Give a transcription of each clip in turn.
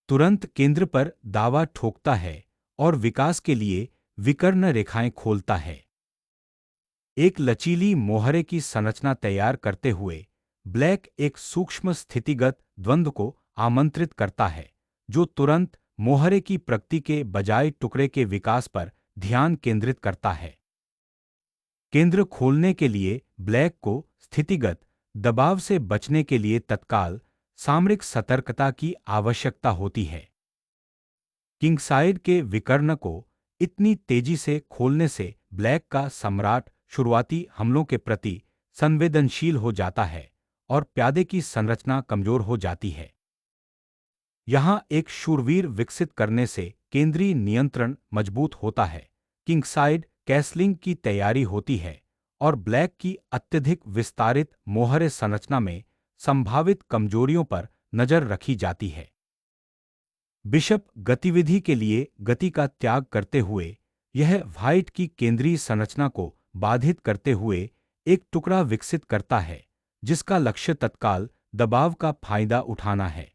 तुरंत केंद्र पर दावा ठोकता है और विकास के लिए विकर्ण रेखाएं खोलता है। एक लचीली मोहरे की संरचना तैयार करते हुए ब्लैक एक सूक्ष्म स्थितिगत द्वंद्व को आमंत्रित करता है, जो तुरंत मोहरे की प्रकृति के बजाय टुकड़े के विकास पर ध्यान केंद्रित करता है। केंद्र खोलने के लिए ब्लैक को स्थितिगत दबाव से बचने के लिए तत्काल सामरिक सतर्कता की आवश्यकता होती है। किंगसाइड के विकर्ण को इतनी तेजी से खोलने से ब्लैक का सम्राट शुरुआती हमलों के प्रति संवेदनशील हो जाता है और प्यादे की संरचना कमजोर हो जाती है। यहां एक शूरवीर विकसित करने से केंद्रीय नियंत्रण मजबूत होता है, किंगसाइड कैसलिंग की तैयारी होती है और ब्लैक की अत्यधिक विस्तारित मोहरे संरचना में संभावित कमजोरियों पर नजर रखी जाती है। बिशप गतिविधि के लिए गति का त्याग करते हुए यह व्हाइट की केंद्रीय संरचना को बाधित करते हुए एक टुकड़ा विकसित करता है, जिसका लक्ष्य तत्काल दबाव का फायदा उठाना है।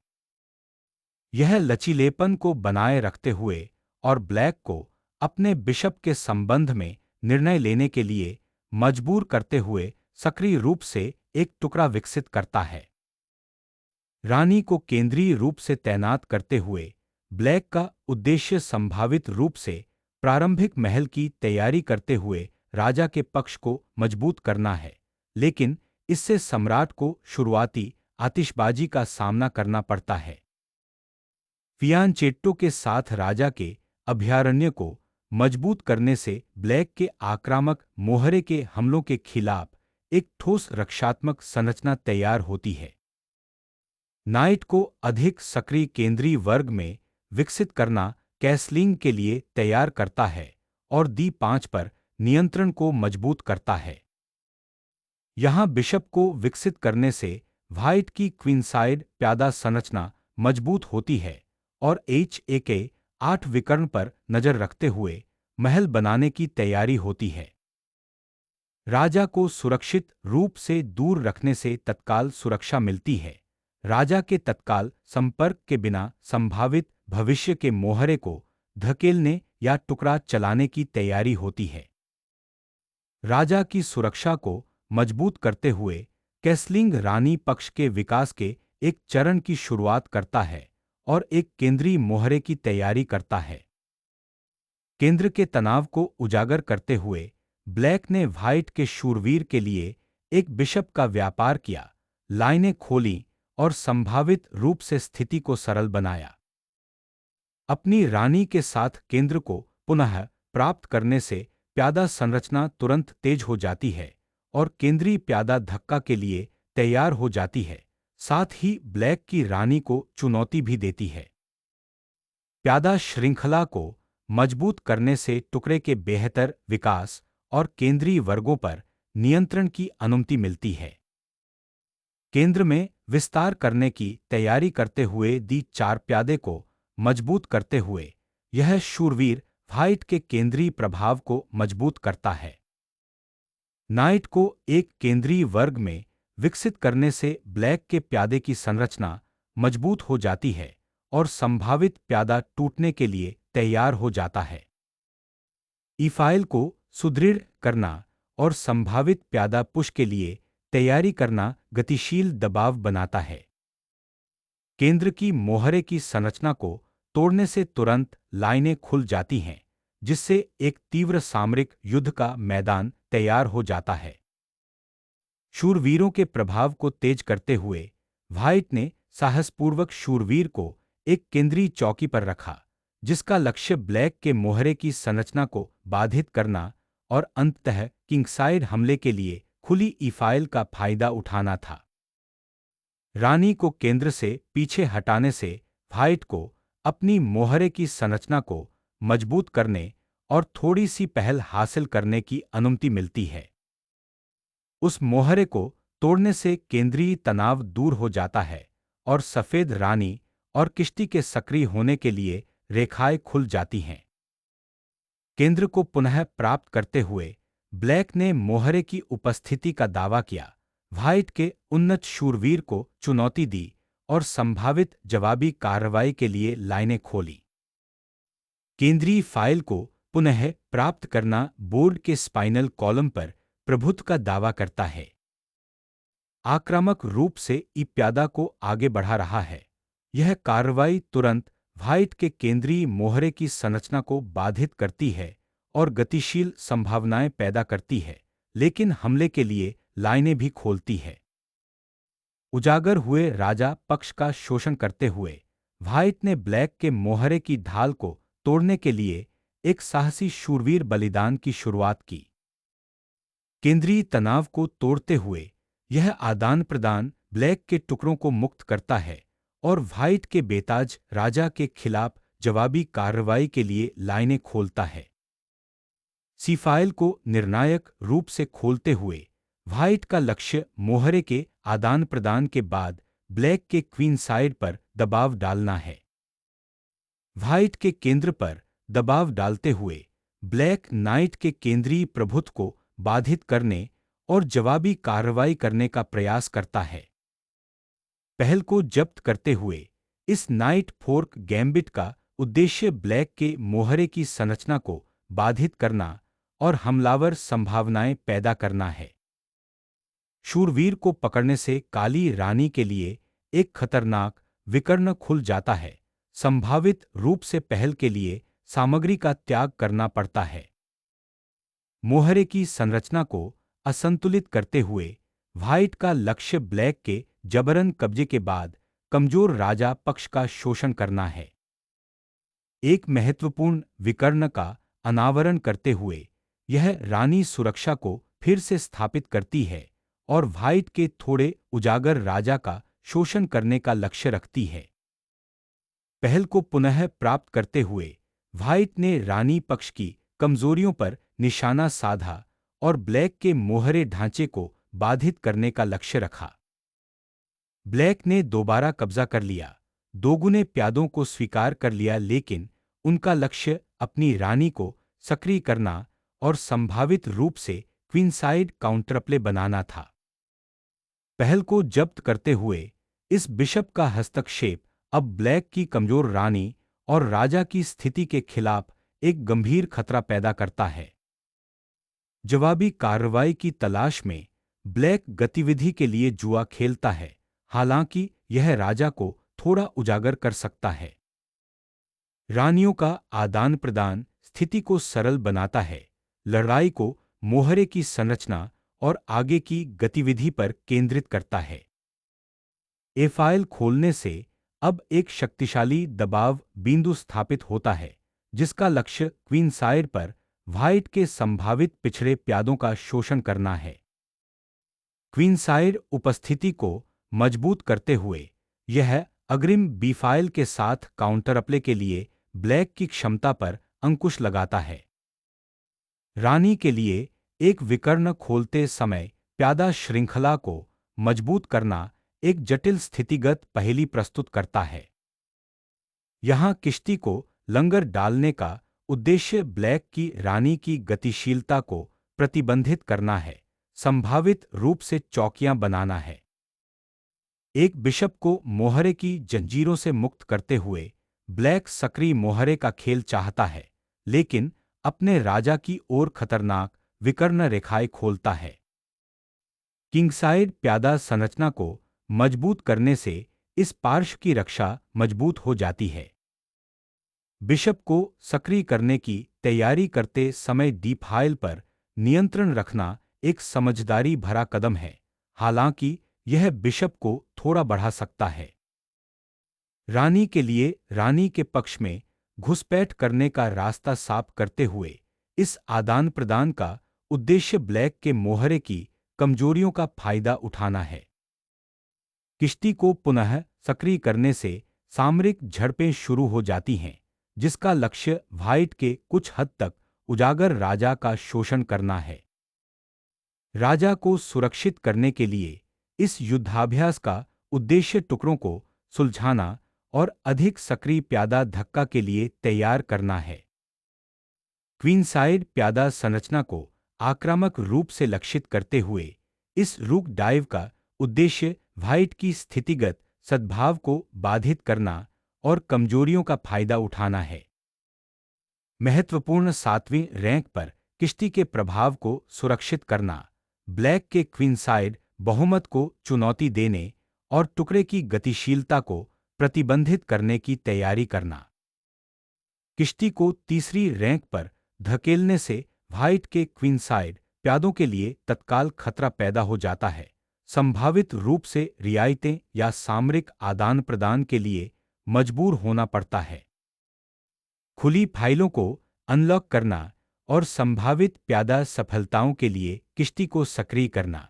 यह लचीलेपन को बनाए रखते हुए और ब्लैक को अपने बिशप के संबंध में निर्णय लेने के लिए मजबूर करते हुए सक्रिय रूप से एक टुकड़ा विकसित करता है। रानी को केंद्रीय रूप से तैनात करते हुए ब्लैक का उद्देश्य संभावित रूप से प्रारंभिक महल की तैयारी करते हुए राजा के पक्ष को मजबूत करना है, लेकिन इससे सम्राट को शुरुआती आतिशबाजी का सामना करना पड़ता है। फियांचेट्टो के साथ राजा के अभयारण्य को मजबूत करने से ब्लैक के आक्रामक मोहरे के हमलों के खिलाफ एक ठोस रक्षात्मक संरचना तैयार होती है। नाइट को अधिक सक्रिय केंद्रीय वर्ग में विकसित करना कैसलिंग के लिए तैयार करता है और D5 पर नियंत्रण को मजबूत करता है। यहां बिशप को विकसित करने से व्हाइट की क्वीनसाइड प्यादा संरचना मजबूत होती है और H8 विकर्ण पर नजर रखते हुए महल बनाने की तैयारी होती है। राजा को सुरक्षित रूप से दूर रखने से तत्काल सुरक्षा मिलती है। राजा के तत्काल संपर्क के बिना संभावित भविष्य के मोहरे को धकेलने या टुकड़ा चलाने की तैयारी होती है। राजा की सुरक्षा को मजबूत करते हुए कैसलिंग रानी पक्ष के विकास के एक चरण की शुरुआत करता है और एक केंद्रीय मोहरे की तैयारी करता है। केंद्र के तनाव को उजागर करते हुए ब्लैक ने व्हाइट के शूरवीर के लिए एक बिशप का व्यापार किया, लाइनें खोलीं और संभावित रूप से स्थिति को सरल बनाया। अपनी रानी के साथ केंद्र को पुनः प्राप्त करने से प्यादा संरचना तुरंत तेज हो जाती है और केंद्रीय प्यादा धक्का के लिए तैयार हो जाती है, साथ ही ब्लैक की रानी को चुनौती भी देती है। प्यादा श्रृंखला को मजबूत करने से टुकड़े के बेहतर विकास और केंद्रीय वर्गों पर नियंत्रण की अनुमति मिलती है। केंद्र में विस्तार करने की तैयारी करते हुए D4 प्यादे को मजबूत करते हुए यह शूरवीर व्हाइट के केंद्रीय प्रभाव को मजबूत करता है। नाइट को एक केंद्रीय वर्ग में विकसित करने से ब्लैक के प्यादे की संरचना मजबूत हो जाती है और संभावित प्यादा टूटने के लिए तैयार हो जाता है। E5 को सुदृढ़ करना और संभावित प्यादा पुश के लिए तैयारी करना गतिशील दबाव बनाता है। केंद्र की मोहरे की संरचना को तोड़ने से तुरंत लाइनें खुल जाती हैं, जिससे एक तीव्र सामरिक युद्ध का मैदान तैयार हो जाता है। शूरवीरों के प्रभाव को तेज करते हुए व्हाइट ने साहसपूर्वक शूरवीर को एक केंद्रीय चौकी पर रखा, जिसका लक्ष्य ब्लैक के मोहरे की संरचना को बाधित करना और अंततः किंगसाइड हमले के लिए खुली E5 का फायदा उठाना था। रानी को केंद्र से पीछे हटाने से व्हाइट को अपनी मोहरे की संरचना को मजबूत करने और थोड़ी सी पहल हासिल करने की अनुमति मिलती है। उस मोहरे को तोड़ने से केंद्रीय तनाव दूर हो जाता है और सफेद रानी और किश्ती के सक्रिय होने के लिए रेखाएं खुल जाती हैं। केंद्र को पुनः प्राप्त करते हुए ब्लैक ने मोहरे की उपस्थिति का दावा किया, व्हाइट के उन्नत शूरवीर को चुनौती दी और संभावित जवाबी कार्रवाई के लिए लाइनें खोली। केंद्रीय फाइल को पुनः प्राप्त करना बोर्ड के स्पाइनल कॉलम पर प्रभुत्व का दावा करता है। आक्रामक रूप से प्यादा को आगे बढ़ा रहा है। यह कार्रवाई तुरंत व्हाइट के केंद्रीय मोहरे की संरचना को बाधित करती है और गतिशील संभावनाएं पैदा करती है, लेकिन हमले के लिए लाइनें भी खोलती है। उजागर हुए राजा पक्ष का शोषण करते हुए व्हाइट ने ब्लैक के मोहरे की ढाल को तोड़ने के लिए एक साहसी शूरवीर बलिदान की शुरुआत की। केंद्रीय तनाव को तोड़ते हुए यह आदान प्रदान ब्लैक के टुकड़ों को मुक्त करता है और व्हाइट के बेताज राजा के खिलाफ जवाबी कार्रवाई के लिए लाइनें खोलता है। सी-फाइल को निर्णायक रूप से खोलते हुए व्हाइट का लक्ष्य मोहरे के आदान प्रदान के बाद ब्लैक के क्वीन साइड पर दबाव डालना है। व्हाइट के केंद्र पर दबाव डालते हुए ब्लैक नाइट के केंद्रीय प्रभुत्व को बाधित करने और जवाबी कार्रवाई करने का प्रयास करता है। पहल को जब्त करते हुए इस नाइट फोर्क गैम्बिट का उद्देश्य ब्लैक के मोहरे की संरचना को बाधित करना और हमलावर संभावनाएं पैदा करना है। शूरवीर को पकड़ने से काली रानी के लिए एक खतरनाक विकर्ण खुल जाता है। संभावित रूप से पहल के लिए सामग्री का त्याग करना पड़ता है। मोहरे की संरचना को असंतुलित करते हुए व्हाइट का लक्ष्य ब्लैक के जबरन कब्जे के बाद कमजोर राजा पक्ष का शोषण करना है। एक महत्वपूर्ण विकर्ण का अनावरण करते हुए यह रानी सुरक्षा को फिर से स्थापित करती है और व्हाइट के थोड़े उजागर राजा का शोषण करने का लक्ष्य रखती है। पहल को पुनः प्राप्त करते हुए व्हाइट ने रानी पक्ष की कमजोरियों पर निशाना साधा और ब्लैक के मोहरे ढांचे को बाधित करने का लक्ष्य रखा। ब्लैक ने दोबारा कब्जा कर लिया, दोगुने प्यादों को स्वीकार कर लिया, लेकिन उनका लक्ष्य अपनी रानी को सक्रिय करना और संभावित रूप से क्वीनसाइड काउंटरप्ले बनाना था। पहल को जब्त करते हुए इस बिशप का हस्तक्षेप अब ब्लैक की कमजोर रानी और राजा की स्थिति के खिलाफ एक गंभीर खतरा पैदा करता है। जवाबी कार्रवाई की तलाश में ब्लैक गतिविधि के लिए जुआ खेलता है, हालांकि यह राजा को थोड़ा उजागर कर सकता है। रानियों का आदान प्रदान स्थिति को सरल बनाता है, लड़ाई को मोहरे की संरचना और आगे की गतिविधि पर केंद्रित करता है। ए-फाइल खोलने से अब एक शक्तिशाली दबाव बिंदु स्थापित होता है, जिसका लक्ष्य क्वीनसाइड पर व्हाइट के संभावित पिछड़े प्यादों का शोषण करना है। क्वीनसाइड उपस्थिति को मजबूत करते हुए यह अग्रिम बी-फाइल के साथ काउंटरप्ले के लिए ब्लैक की क्षमता पर अंकुश लगाता है। रानी के लिए एक विकर्ण खोलते समय प्यादा श्रृंखला को मजबूत करना एक जटिल स्थितिगत पहेली प्रस्तुत करता है। यहां किश्ती को लंगर डालने का उद्देश्य ब्लैक की रानी की गतिशीलता को प्रतिबंधित करना है, संभावित रूप से चौकियां बनाना है। एक बिशप को मोहरे की जंजीरों से मुक्त करते हुए ब्लैक सक्रिय मोहरे का खेल चाहता है, लेकिन अपने राजा की ओर खतरनाक विकर्ण रेखाएं खोलता है। किंगसाइड प्यादा संरचना को मजबूत करने से इस पार्श्व की रक्षा मजबूत हो जाती है। बिशप को सक्रिय करने की तैयारी करते समय डी-फाइल पर नियंत्रण रखना एक समझदारी भरा कदम है, हालांकि यह बिशप को थोड़ा बढ़ा सकता है। रानी के लिए रानी के पक्ष में घुसपैठ करने का रास्ता साफ करते हुए इस आदान प्रदान का उद्देश्य ब्लैक के मोहरे की कमजोरियों का फायदा उठाना है। किश्ती को पुनः सक्रिय करने से सामरिक झड़पें शुरू हो जाती हैं, जिसका लक्ष्य व्हाइट के कुछ हद तक उजागर राजा का शोषण करना है। राजा को सुरक्षित करने के लिए इस युद्धाभ्यास का उद्देश्य टुकड़ों को सुलझाना और अधिक सक्रिय प्यादा धक्का के लिए तैयार करना है। क्वीनसाइड प्यादा संरचना को आक्रामक रूप से लक्षित करते हुए इस रूक डाइव का उद्देश्य व्हाइट की स्थितिगत सद्भाव को बाधित करना और कमजोरियों का फायदा उठाना है। महत्वपूर्ण 7वीं रैंक पर किश्ती के प्रभाव को सुरक्षित करना, ब्लैक के क्वीनसाइड बहुमत को चुनौती देने और टुकड़े की गतिशीलता को प्रतिबंधित करने की तैयारी करना। किश्ती को तीसरी रैंक पर धकेलने से व्हाइट के क्वीनसाइड प्यादों के लिए तत्काल खतरा पैदा हो जाता है, संभावित रूप से रियायतें या सामरिक आदान प्रदान के लिए मजबूर होना पड़ता है। खुली फाइलों को अनलॉक करना और संभावित प्यादा सफलताओं के लिए किश्ती को सक्रिय करना।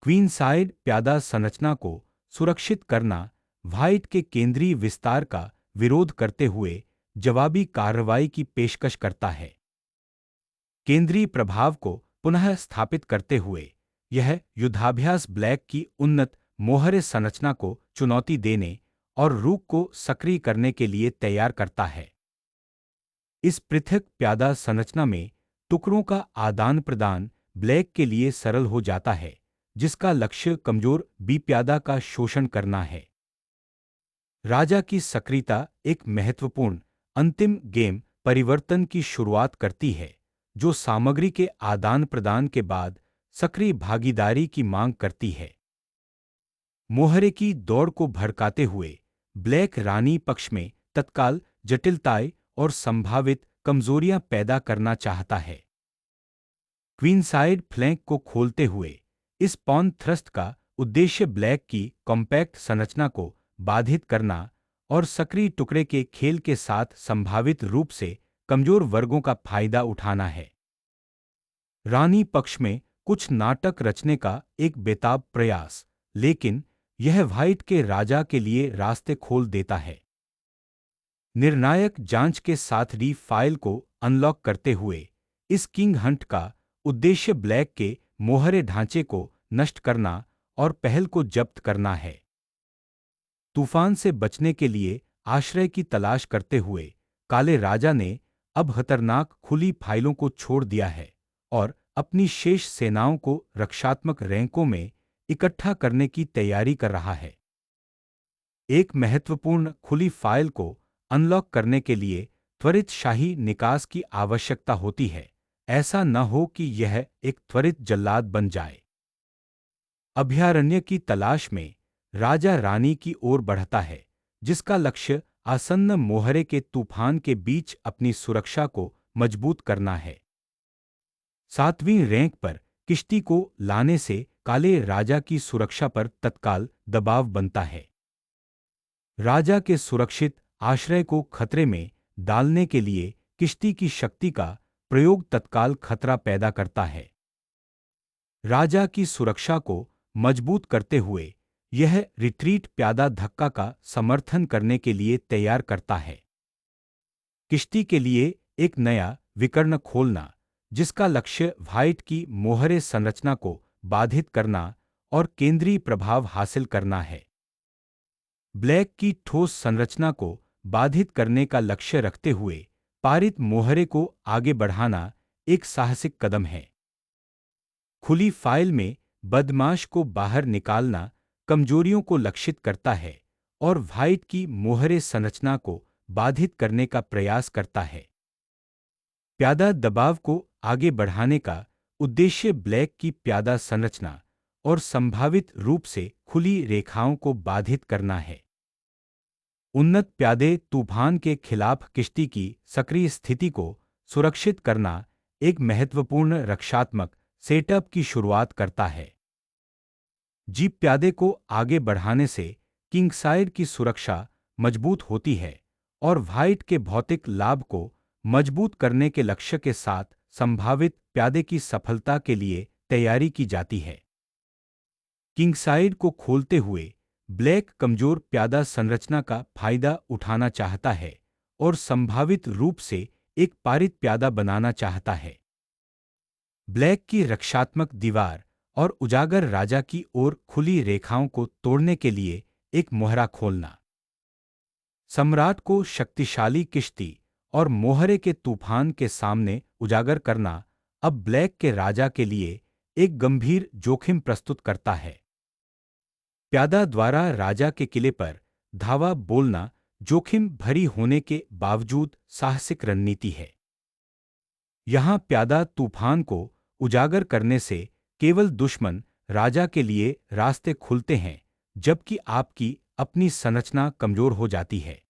क्वीनसाइड प्यादा संरचना को सुरक्षित करना व्हाइट के केंद्रीय विस्तार का विरोध करते हुए जवाबी कार्रवाई की पेशकश करता है। केंद्रीय प्रभाव को पुनः स्थापित करते हुए यह युद्धाभ्यास ब्लैक की उन्नत मोहरे संरचना को चुनौती देने और रूक को सक्रिय करने के लिए तैयार करता है। इस पृथक प्यादा संरचना में टुकड़ों का आदान प्रदान ब्लैक के लिए सरल हो जाता है, जिसका लक्ष्य कमजोर बी प्यादा का शोषण करना है। राजा की सक्रियता एक महत्वपूर्ण अंतिम गेम परिवर्तन की शुरुआत करती है, जो सामग्री के आदान प्रदान के बाद सक्रिय भागीदारी की मांग करती है। मोहरे की दौड़ को भड़काते हुए ब्लैक रानी पक्ष में तत्काल जटिलताएं और संभावित कमजोरियां पैदा करना चाहता है। क्वीनसाइड फ्लैंक को खोलते हुए इस पॉन थ्रस्ट का उद्देश्य ब्लैक की कॉम्पैक्ट संरचना को बाधित करना और सक्रिय टुकड़े के खेल के साथ संभावित रूप से कमजोर वर्गों का फायदा उठाना है। रानी पक्ष में कुछ नाटक रचने का एक बेताब प्रयास, लेकिन यह व्हाइट के राजा के लिए रास्ते खोल देता है। निर्णायक जांच के साथ डी फाइल को अनलॉक करते हुए इस किंग हंट का उद्देश्य ब्लैक के मोहरे ढांचे को नष्ट करना और पहल को जब्त करना है। तूफान से बचने के लिए आश्रय की तलाश करते हुए काले राजा ने अब खतरनाक खुली फाइलों को छोड़ दिया है और अपनी शेष सेनाओं को रक्षात्मक रैंकों में इकट्ठा करने की तैयारी कर रहा है। एक महत्वपूर्ण खुली फाइल को अनलॉक करने के लिए त्वरित शाही निकास की आवश्यकता होती है, ऐसा न हो कि यह एक त्वरित जल्लाद बन जाए। अभयारण्य की तलाश में राजा रानी की ओर बढ़ता है, जिसका लक्ष्य आसन्न मोहरे के तूफान के बीच अपनी सुरक्षा को मजबूत करना है। 7वीं रैंक पर किश्ती को लाने से काले राजा की सुरक्षा पर तत्काल दबाव बनता है। राजा के सुरक्षित आश्रय को खतरे में डालने के लिए किश्ती की शक्ति का प्रयोग तत्काल खतरा पैदा करता है। राजा की सुरक्षा को मजबूत करते हुए यह रिट्रीट प्यादा धक्का का समर्थन करने के लिए तैयार करता है। किश्ती के लिए एक नया विकर्ण खोलना, जिसका लक्ष्य व्हाइट की मोहरे संरचना को बाधित करना और केंद्रीय प्रभाव हासिल करना है। ब्लैक की ठोस संरचना को बाधित करने का लक्ष्य रखते हुए पारित मोहरे को आगे बढ़ाना एक साहसिक कदम है। खुली फाइल में बदमाश को बाहर निकालना कमजोरियों को लक्षित करता है और व्हाइट की मोहरे संरचना को बाधित करने का प्रयास करता है। प्यादा दबाव को आगे बढ़ाने का उद्देश्य ब्लैक की प्यादा संरचना और संभावित रूप से खुली रेखाओं को बाधित करना है। उन्नत प्यादे तूफान के खिलाफ किश्ती की सक्रिय स्थिति को सुरक्षित करना एक महत्वपूर्ण रक्षात्मक सेटअप की शुरुआत करता है। जीप प्यादे को आगे बढ़ाने से किंगसाइड की सुरक्षा मजबूत होती है और व्हाइट के भौतिक लाभ को मजबूत करने के लक्ष्य के साथ संभावित प्यादे की सफलता के लिए तैयारी की जाती है। किंगसाइड को खोलते हुए ब्लैक कमजोर प्यादा संरचना का फायदा उठाना चाहता है और संभावित रूप से एक पारित प्यादा बनाना चाहता है। ब्लैक की रक्षात्मक दीवार और उजागर राजा की ओर खुली रेखाओं को तोड़ने के लिए एक मोहरा खोलना। सम्राट को शक्तिशाली किश्ती और मोहरे के तूफान के सामने उजागर करना अब ब्लैक के राजा के लिए एक गंभीर जोखिम प्रस्तुत करता है। प्यादा द्वारा राजा के किले पर धावा बोलना जोखिम भरी होने के बावजूद साहसिक रणनीति है। यहाँ प्यादा तूफान को उजागर करने से केवल दुश्मन राजा के लिए रास्ते खुलते हैं, जबकि आपकी अपनी संरचना कमजोर हो जाती है।